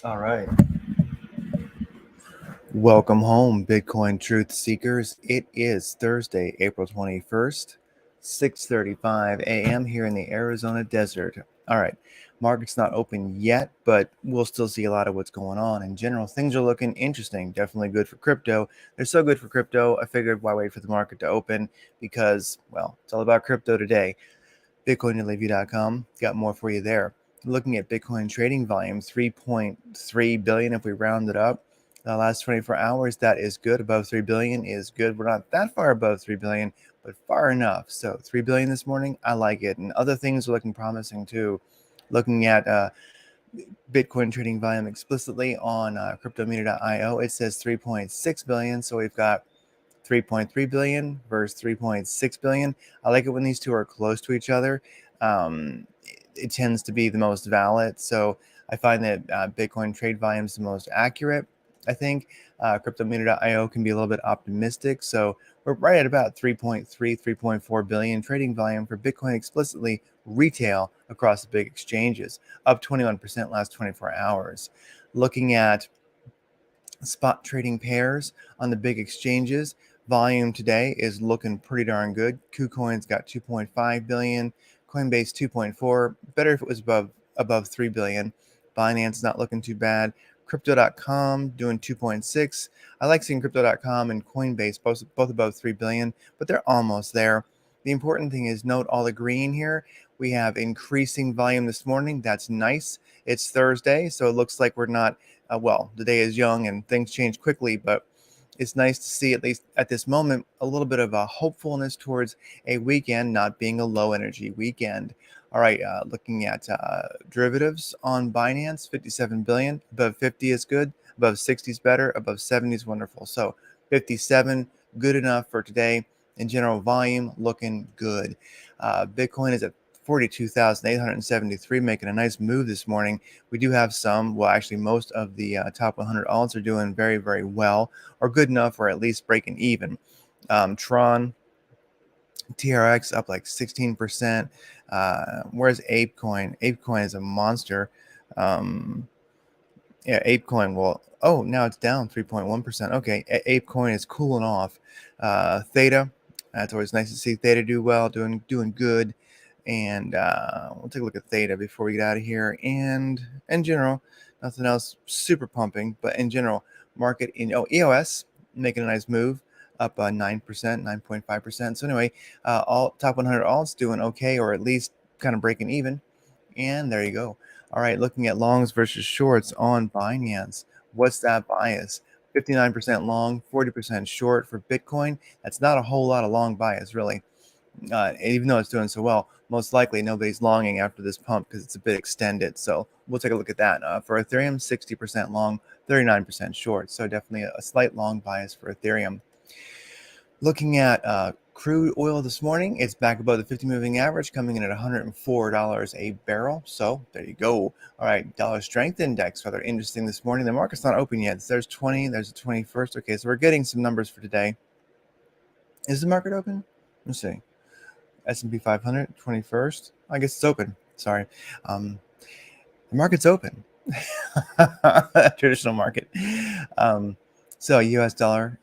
All right. Welcome home, Bitcoin truth seekers. It is Thursday, April 21st, 6:35 a.m. here in the Arizona desert. All right. Market's not open yet, but we'll still see a lot of what's going on. In general, things are looking interesting. Definitely good for crypto. They're so good for crypto. I figured why wait for the market to open because, well, it's all about crypto today. BitcoinToLiveYou.com. Got more for you there. Looking at Bitcoin trading volume, 3.3 billion if we round it up. The last 24 hours, that is good. Above 3 billion is good. We're not that far above 3 billion, but far enough. So 3 billion this morning, I like it. And other things are looking promising too. Looking at Bitcoin trading volume explicitly on cryptometer.io, it says 3.6 billion. So we've got 3.3 billion versus 3.6 billion. I like it when these two are close to each other. It tends to be the most valid. So I find that Bitcoin trade volume is the most accurate. I think cryptometer.io can be a little bit optimistic. So we're right at about 3.3, 3.4 billion trading volume for Bitcoin explicitly retail across the big exchanges, up 21% last 24 hours. Looking at spot trading pairs on the big exchanges, volume today is looking pretty darn good. KuCoin's got 2.5 billion, Coinbase 2.4. Better if it was above 3 billion. Binance not looking too bad. Crypto.com doing 2.6. I like seeing Crypto.com and Coinbase both above 3 billion, but they're almost there. The important thing is note all the green here. We have increasing volume this morning. That's nice. It's Thursday, so it looks like we're not well, the day is young and things change quickly, but it's nice to see, at least at this moment, a little bit of a hopefulness towards a weekend not being a low energy weekend. All right, looking at derivatives on Binance, 57 billion. Above 50 is good. Above 60 is better. Above 70 is wonderful. So 57, good enough for today. In general, volume looking good. Bitcoin is at 42,873, making a nice move this morning. We do have some, well, actually, most of the top 100 alts are doing very, very well, or good enough, or at least breaking even. Tron, TRX up like 16%. Where's ApeCoin? ApeCoin is a monster. Yeah, ApeCoin will. Oh, now it's down 3.1%. Okay, ApeCoin is cooling off. Theta, that's always nice to see Theta do well, doing good. And we'll take a look at Theta before we get out of here. And in general, nothing else super pumping, but in general, market in EOS making a nice move, up 9%, 9.5%. So anyway, all top 100 alts doing okay, or at least kind of breaking even. And there you go. All right, looking at longs versus shorts on Binance. What's that bias? 59% long, 40% short for Bitcoin. That's not a whole lot of long bias, really. Even though it's doing so well, most likely nobody's longing after this pump because it's a bit extended. So we'll take a look at that. For Ethereum, 60% long, 39% short. So definitely a slight long bias for Ethereum. Looking at crude oil this morning, it's back above the 50 moving average, coming in at $104 a barrel. So there you go. All right, dollar strength index, rather interesting this morning. The market's not open yet. So there's 20, there's the 21st. Okay, so we're getting some numbers for today. Is the market open? Let's see. S&P 500, 21st. I guess it's open. Sorry. The market's open. Traditional market. So U.S. dollar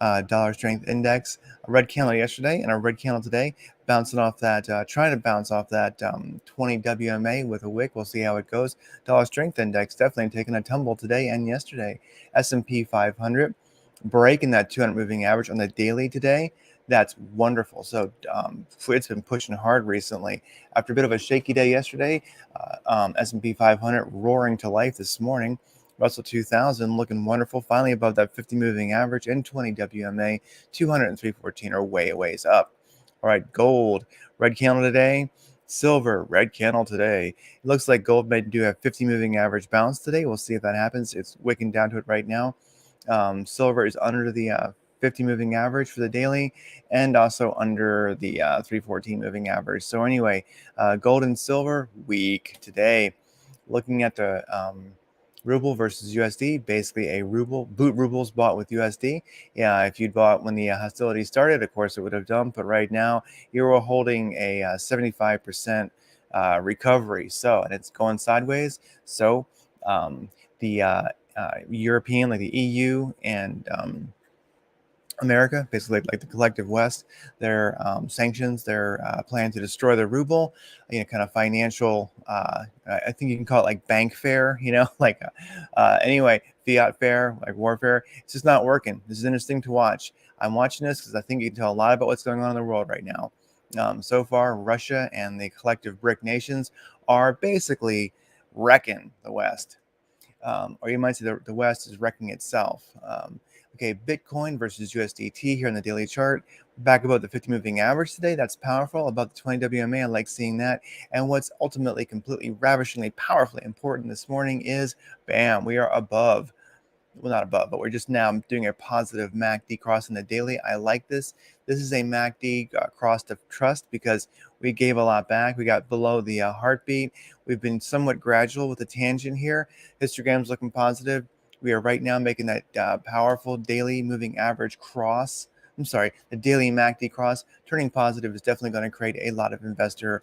strength index, a red candle yesterday and a red candle today, bouncing off that, trying to bounce off that 20 WMA with a wick. We'll see how it goes. Dollar strength index definitely taking a tumble today and yesterday. S&P 500 breaking that 200 moving average on the daily today. That's wonderful. So it's been pushing hard recently. After a bit of a shaky day yesterday, S&P 500 roaring to life this morning. Russell 2000 looking wonderful, finally above that 50 moving average and 20 WMA, 200 and 314 are way a ways up. All right, gold, red candle today. Silver, red candle today. It looks like gold may do a 50 moving average bounce today. We'll see if that happens. It's wicking down to it right now. Silver is under the 50 moving average for the daily and also under the 314 moving average. So anyway, gold and silver weak today. Looking at the Ruble versus USD, basically a boot rubles bought with USD. Yeah, if you'd bought when the hostilities started, of course it would have dumped, but right now you're holding a 75% recovery. So, and it's going sideways. So the European, like the EU and America, basically like the collective West, their sanctions, their plan to destroy the ruble, kind of financial. I think you can call it like bank fair, like anyway, fiat fair, like warfare. It's just not working. This is interesting to watch. I'm watching this because I think you can tell a lot about what's going on in the world right now. So far, Russia and the collective BRIC nations are basically wrecking the West, or you might say the West is wrecking itself. Okay, Bitcoin versus USDT here on the daily chart. Back above the 50 moving average today. That's powerful. About the 20 WMA, I like seeing that. And what's ultimately completely ravishingly powerfully important this morning is, bam, we are above. Well, not above, but we're just now doing a positive MACD cross in the daily. I like this. This is a MACD cross of trust because we gave a lot back. We got below the heartbeat. We've been somewhat gradual with the tangent here. Histogram's looking positive. We are right now making that powerful daily moving average cross. I'm sorry, the daily MACD cross turning positive is definitely going to create a lot of investor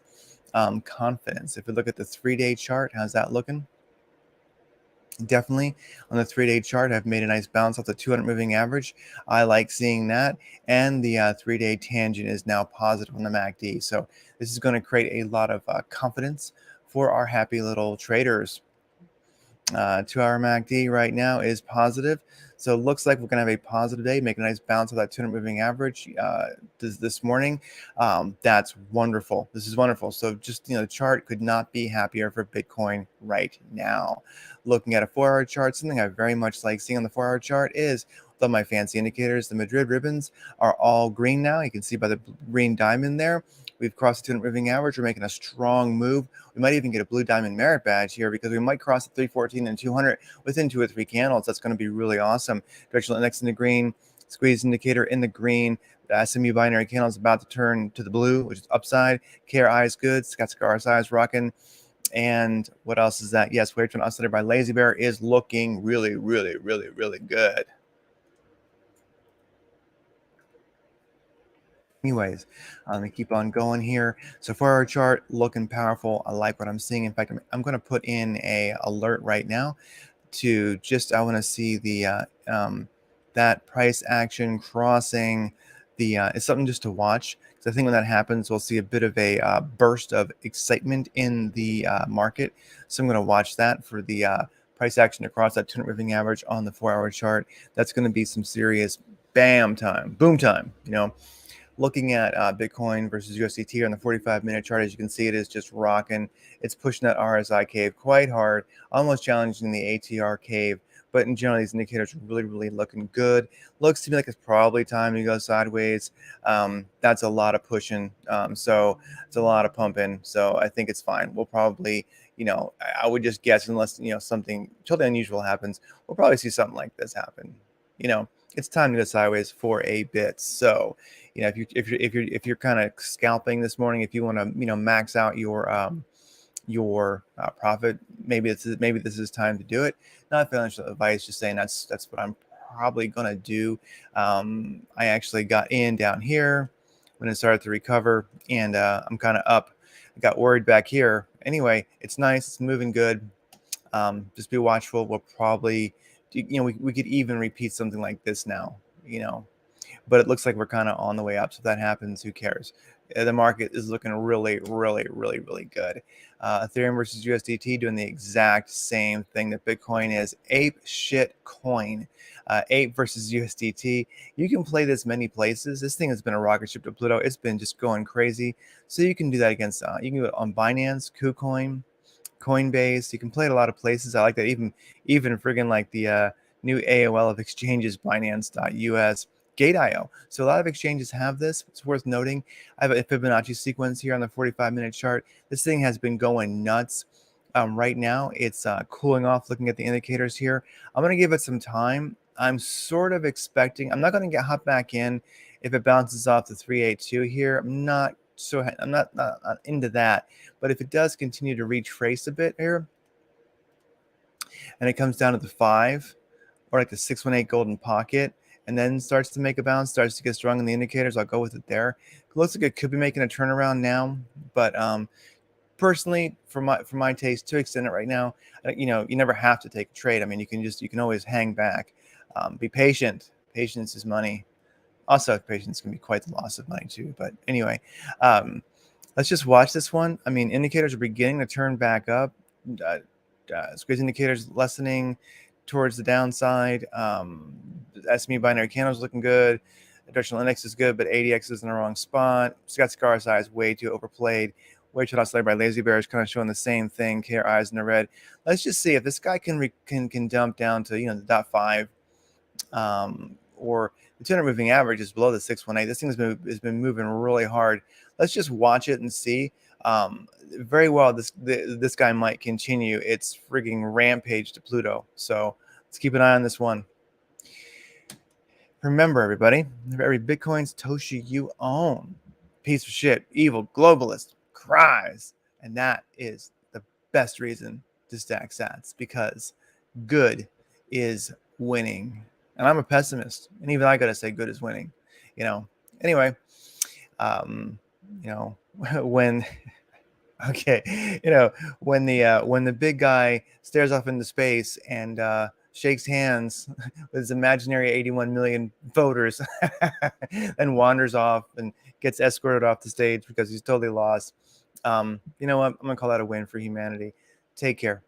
confidence. If we look at the 3-day chart, how's that looking? Definitely on the 3-day chart, I've made a nice bounce off the 200 moving average. I like seeing that. And the 3-day tangent is now positive on the MACD. So this is going to create a lot of confidence for our happy little traders. 2-hour MACD right now is positive. So it looks like we're going to have a positive day, make a nice bounce of that 200 moving average this morning. That's wonderful. This is wonderful. So just, the chart could not be happier for Bitcoin right now. Looking at a 4-hour chart, something I very much like seeing on the 4-hour chart is, with all my fancy indicators, the Madrid ribbons are all green now. You can see by the green diamond there. We've crossed the 200 moving average. We're making a strong move. We might even get a blue diamond merit badge here because we might cross the 314 and 200 within 2 or 3 candles. That's going to be really awesome. Directional index in the green, squeeze indicator in the green. The SMU binary candle is about to turn to the blue, which is upside. KRI is good. Got RSI is rocking. And what else is that? Yes, wave turn oscillator by Lazy Bear is looking really, really, really, really good. Anyways, let me keep on going here. So for our chart, looking powerful. I like what I'm seeing. In fact, I'm going to put in a alert right now to I want to see the that price action crossing the it's something just to watch, because I think when that happens, we'll see a bit of a burst of excitement in the market. So I'm going to watch that for the price action across that 200 moving average on the 4-hour chart. That's going to be some serious bam time, boom time, Looking at Bitcoin versus USDT on the 45-minute chart, as you can see, it is just rocking. It's pushing that RSI cave quite hard, almost challenging the ATR cave. But in general, these indicators are really, really looking good. Looks to me like it's probably time to go sideways. That's a lot of pushing. So it's a lot of pumping. So I think it's fine. We'll probably, I would just guess, unless, something totally unusual happens, we'll probably see something like this happen. It's time to go sideways for a bit. So, if you're kind of scalping this morning, if you want to max out your profit, maybe this is time to do it. Not financial advice, just saying that's what I'm probably gonna do. I actually got in down here when it started to recover, and I'm kind of up. I got worried back here. Anyway, it's nice. It's moving good. Just be watchful. We'll probably, we could even repeat something like this now. But it looks like we're kind of on the way up. So if that happens, who cares? The market is looking really, really, really, really good. Ethereum versus USDT doing the exact same thing that Bitcoin is. Ape shit coin. Ape versus USDT. You can play this many places. This thing has been a rocket ship to Pluto. It's been just going crazy. So you can do that against, you can do it on Binance, KuCoin, Coinbase. You can play it a lot of places. I like that. Even friggin' like the new AOL of exchanges, Binance.us. Gate.io. So a lot of exchanges have this. It's worth noting. I have a Fibonacci sequence here on the 45-minute chart. This thing has been going nuts. Right now, it's cooling off. Looking at the indicators here, I'm going to give it some time. I'm sort of expecting. I'm not going to hop back in if it bounces off the 382 here. I'm not into that. But if it does continue to retrace a bit here, and it comes down to the 5 or like the 618 golden pocket, and then starts to make a bounce, starts to get strong in the indicators, I'll go with it there. It looks like it could be making a turnaround now, but personally, for my taste, to extend it right now, you never have to take a trade. I mean, you can always hang back, be patient. Patience is money. Also, patience can be quite the loss of money too. But anyway, um, let's just watch this one. I mean, indicators are beginning to turn back up. Squeeze indicators lessening towards the downside. S&P binary candles looking good. The directional index is good, but ADX is in the wrong spot. Scott's RSI is way too overplayed. Way too oscillated by lazy bears, kind of showing the same thing. KRIs in the red. Let's just see if this guy can dump down to the .5, or the 200 moving average is below the 618. This thing has been moving really hard. Let's just watch it and see. Very well, this guy might continue its frigging rampage to Pluto. So let's keep an eye on this one. Remember, everybody, every Bitcoin Satoshi you own, piece of shit, evil, globalist, cries. And that is the best reason to stack sats, because good is winning. And I'm a pessimist, and even I gotta say good is winning. Anyway, when okay, when the big guy stares off into space and shakes hands with his imaginary 81 million voters, and wanders off and gets escorted off the stage because he's totally lost. You know what? I'm gonna call that a win for humanity. Take care.